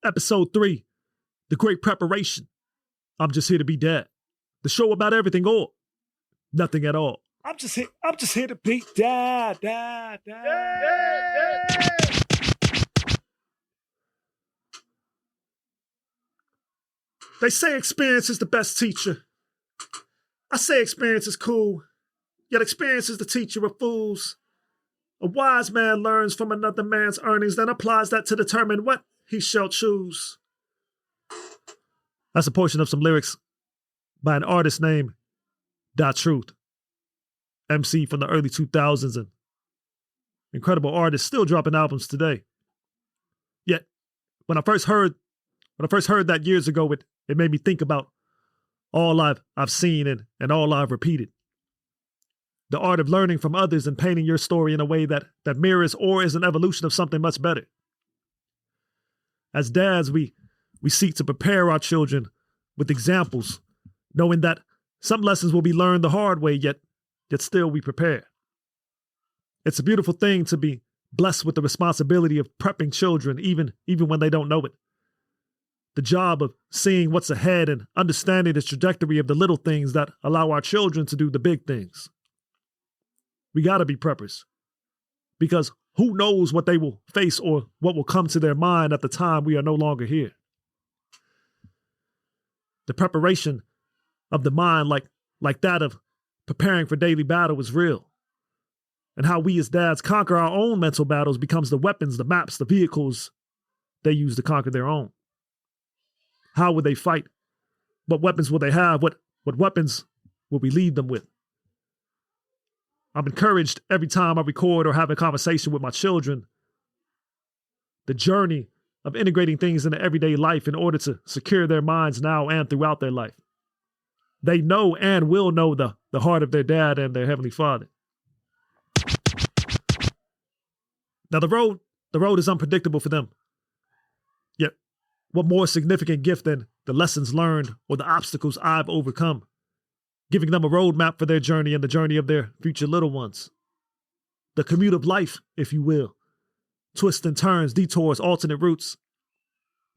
Episode 3, The Great Preparation. I'm just here to be dad. The show about everything or nothing at all. I'm just here to be dad. They say experience is the best teacher. I say experience is cool, yet experience is the teacher of fools. A wise man learns from another man's earnings, then applies that to determine what he shall choose. That's a portion of some lyrics by an artist named Da Truth, MC from the early 2000s, and incredible artist, still dropping albums today. Yet, when I first heard that years ago, it made me think about all I've seen and all I've repeated. The art of learning from others and painting your story in a way that mirrors or is an evolution of something much better. As dads, we seek to prepare our children with examples, knowing that some lessons will be learned the hard way, yet still we prepare. It's a beautiful thing to be blessed with the responsibility of prepping children, even when they don't know it. The job of seeing what's ahead and understanding the trajectory of the little things that allow our children to do the big things. We gotta be preppers, because who knows what they will face or what will come to their mind at the time we are no longer here. The preparation of the mind, like that of preparing for daily battle, is real. And how we as dads conquer our own mental battles becomes the weapons, the maps, the vehicles they use to conquer their own. How will they fight? What weapons will they have? What weapons will we lead them with? I'm encouraged every time I record or have a conversation with my children. The journey of integrating things into everyday life in order to secure their minds now and throughout their life. They know and will know the heart of their dad and their Heavenly Father. Now the road is unpredictable for them. Yet, what more significant gift than the lessons learned or the obstacles I've overcome, giving them a roadmap for their journey and the journey of their future little ones. The commute of life, if you will. Twists and turns, detours, alternate routes.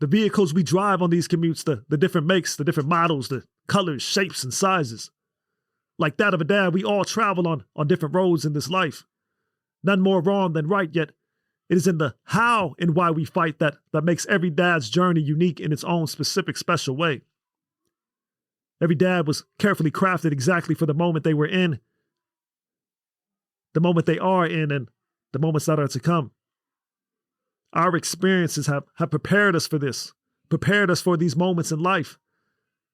The vehicles we drive on these commutes, the different makes, the different models, the colors, shapes, and sizes. Like that of a dad, we all travel on different roads in this life. None more wrong than right, yet it is in the how and why we fight that makes every dad's journey unique in its own specific, special way. Every dad was carefully crafted exactly for the moment they were in, the moment they are in, and the moments that are to come. Our experiences have prepared us for this, prepared us for these moments in life.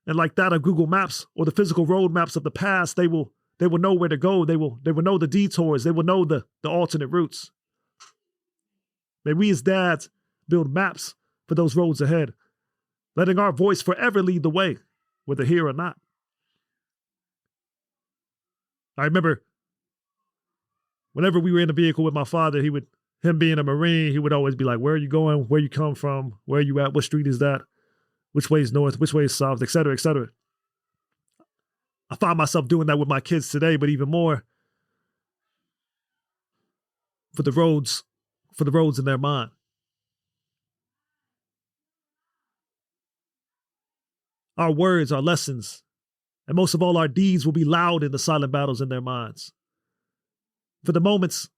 And like that of Google Maps or the physical road maps of the past, they will know where to go. They will know the detours. They will know the alternate routes. May we as dads build maps for those roads ahead, letting our voice forever lead the way, whether here or not. I remember whenever we were in a vehicle with my father, him being a Marine, he would always be like, where are you going? Where you come from? Where are you at? What street is that? Which way is north? Which way is south? Et cetera, et cetera. I find myself doing that with my kids today, but even more for the roads in their mind. Our words, our lessons, and most of all, our deeds will be loud in the silent battles in their minds. For the moments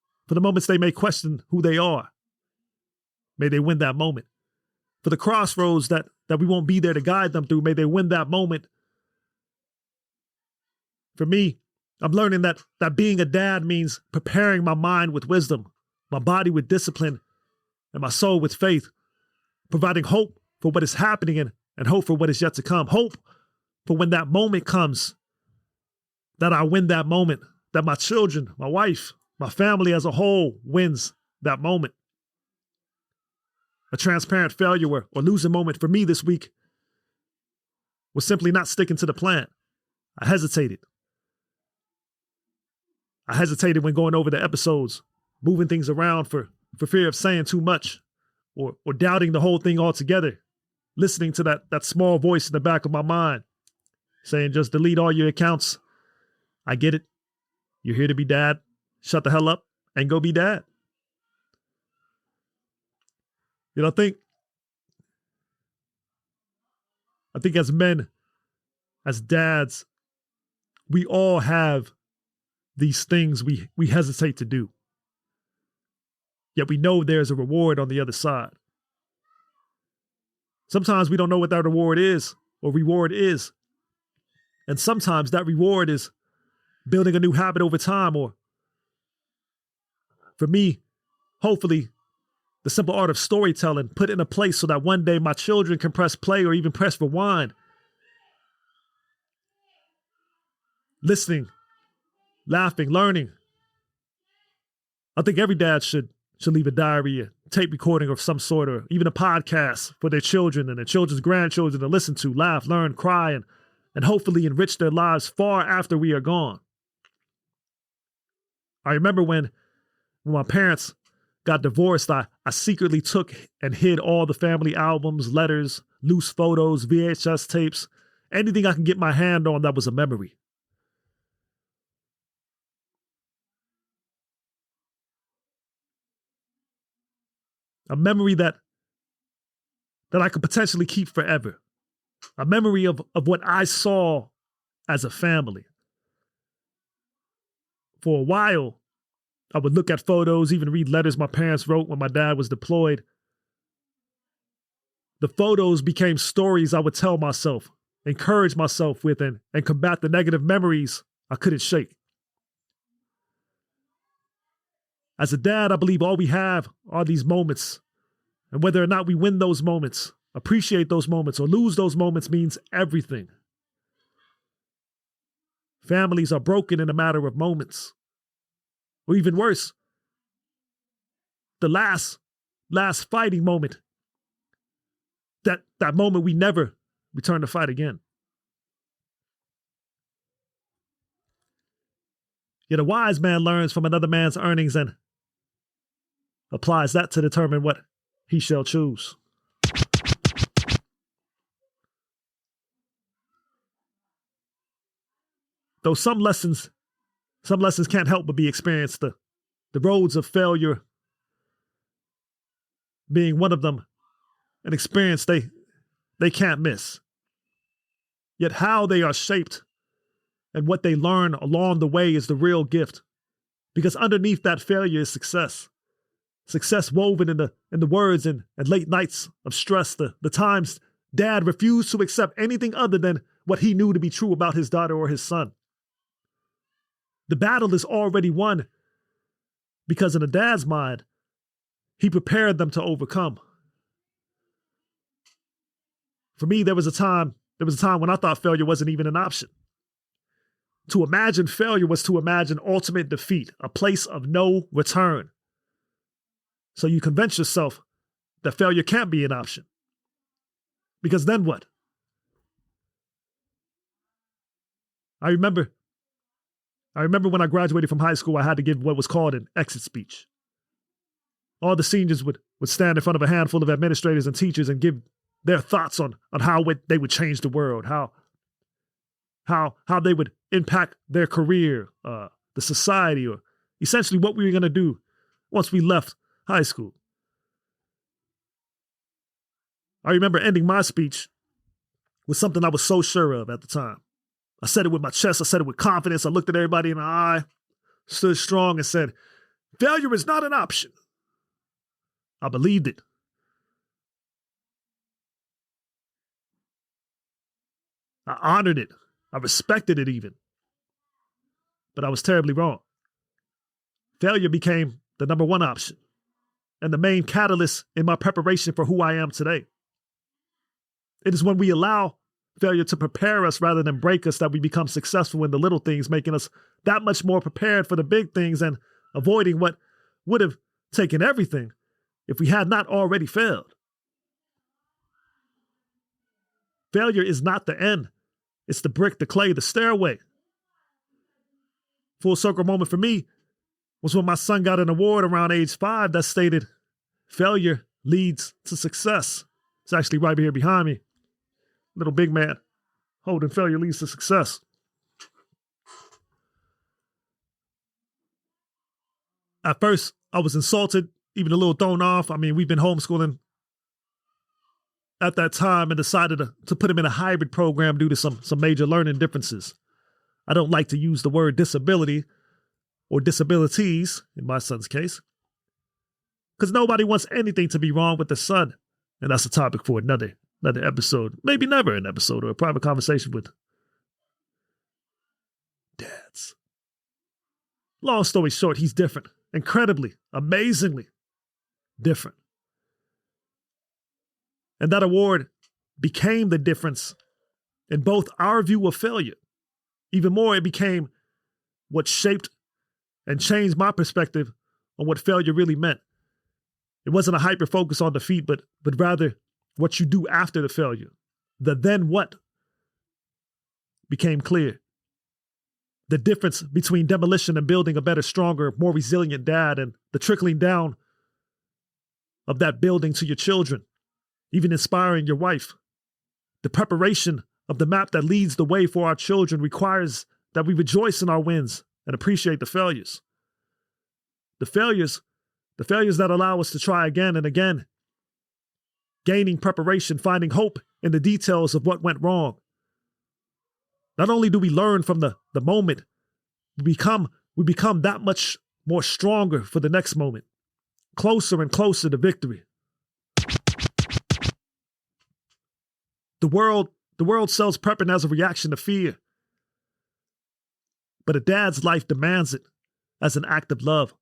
they may question who they are, may they win that moment. For the crossroads that we won't be there to guide them through, may they win that moment. For me, I'm learning that being a dad means preparing my mind with wisdom, my body with discipline, and my soul with faith, providing hope for what is happening and hope for what is yet to come. Hope for when that moment comes, that I win that moment, that my children, my wife, my family as a whole wins that moment. A transparent failure or losing moment for me this week was simply not sticking to the plan. I hesitated. I hesitated when going over the episodes, moving things around for fear of saying too much or doubting the whole thing altogether, listening to that small voice in the back of my mind saying, just delete all your accounts. I get it. You're here to be dad. Shut the hell up and go be dad. You know, I think as men, as dads, we all have these things we hesitate to do. Yet we know there's a reward on the other side. Sometimes we don't know what that reward is or reward is. And sometimes that reward is building a new habit over time, or for me, hopefully, the simple art of storytelling put in a place so that one day my children can press play or even press rewind, listening, laughing, learning. I think every dad should leave a diary, a tape recording of some sort, or even a podcast for their children and their children's grandchildren to listen to, laugh, learn, cry, and hopefully enrich their lives far after we are gone. I remember when my parents got divorced, I secretly took and hid all the family albums, letters, loose photos, VHS tapes, anything I can get my hand on that was a memory. A memory that I could potentially keep forever. A memory of what I saw as a family. For a while, I would look at photos, even read letters my parents wrote when my dad was deployed. The photos became stories I would tell myself, encourage myself with, and combat the negative memories I couldn't shake. As a dad, I believe all we have are these moments. And whether or not we win those moments, appreciate those moments, or lose those moments means everything. Families are broken in a matter of moments. Or even worse, the last fighting moment. That moment we never return to fight again. Yet a wise man learns from another man's earnings and applies that to determine what he shall choose. Though some lessons can't help but be experienced, the roads of failure being one of them, an experience they can't miss. Yet how they are shaped and what they learn along the way is the real gift. Because underneath that failure is success. Success woven in the words and late nights of stress, the times dad refused to accept anything other than what he knew to be true about his daughter or his son. The battle is already won because in a dad's mind, he prepared them to overcome. For me, there was a time when I thought failure wasn't even an option. To imagine failure was to imagine ultimate defeat, a place of no return. So you convince yourself that failure can't be an option. Because then what? I remember when I graduated from high school, I had to give what was called an exit speech. All the seniors would stand in front of a handful of administrators and teachers and give their thoughts on how they would change the world, how they would impact their career, the society, or essentially what we were going to do once we left high school. I remember ending my speech with something I was so sure of at the time. I said it with my chest. I said it with confidence. I looked at everybody in the eye, stood strong, and said, "Failure is not an option." I believed it. I honored it. I respected it even. But I was terribly wrong. Failure became the number one option and the main catalyst in my preparation for who I am today. It is when we allow failure to prepare us rather than break us that we become successful in the little things, making us that much more prepared for the big things and avoiding what would have taken everything if we had not already failed. Failure is not the end. It's the brick, the clay, the stairway. Full circle moment for me was when my son got an award around age 5 that stated, "Failure leads to success." It's actually right here behind me. Little big man holding "Failure leads to success." At first, I was insulted, even a little thrown off. I mean, we've been homeschooling at that time and decided to put him in a hybrid program due to some major learning differences. I don't like to use the word disability or disabilities in my son's case, because nobody wants anything to be wrong with their son. And that's a topic for another episode, maybe never an episode or a private conversation with dads. Long story short, he's different, incredibly, amazingly different. And that award became the difference in both our view of failure. Even more, it became what shaped and changed my perspective on what failure really meant. It wasn't a hyper focus on defeat, but rather what you do after the failure. The then what became clear. The difference between demolition and building a better, stronger, more resilient dad, and the trickling down of that building to your children, even inspiring your wife. The preparation of the map that leads the way for our children requires that we rejoice in our wins and appreciate the failures. The failures that allow us to try again and again, gaining preparation, finding hope in the details of what went wrong. Not only do we learn from the moment, we become that much more stronger for the next moment, closer and closer to victory. The world sells prepping as a reaction to fear, but a dad's life demands it as an act of love.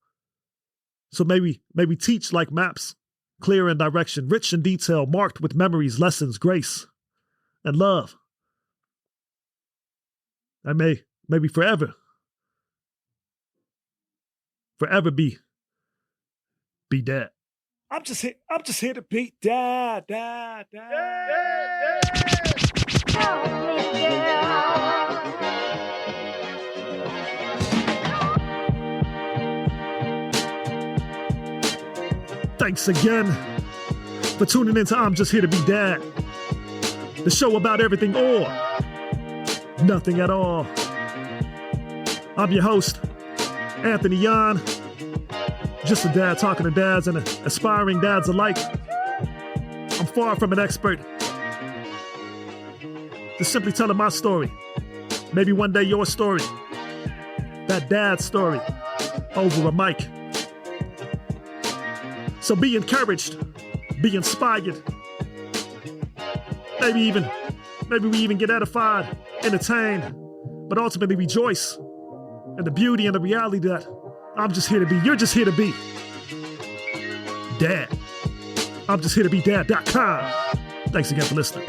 So may we teach like maps, clear in direction, rich in detail, marked with memories, lessons, grace, and love. I may be forever be dad. I'm just here to beat dad. Thanks again for tuning in to I'm Just Here to Be Dad, the show about everything or nothing at all. I'm your host, Anthony Yan, just a dad talking to dads and aspiring dads alike. I'm far from an expert, just simply telling my story. Maybe one day your story, that dad's story, over a mic. So be encouraged, be inspired. Maybe we even get edified, entertained, but ultimately rejoice in the beauty and the reality that I'm just here to be, you're just here to be dad. I'm just here to be dad.com. Thanks again for listening.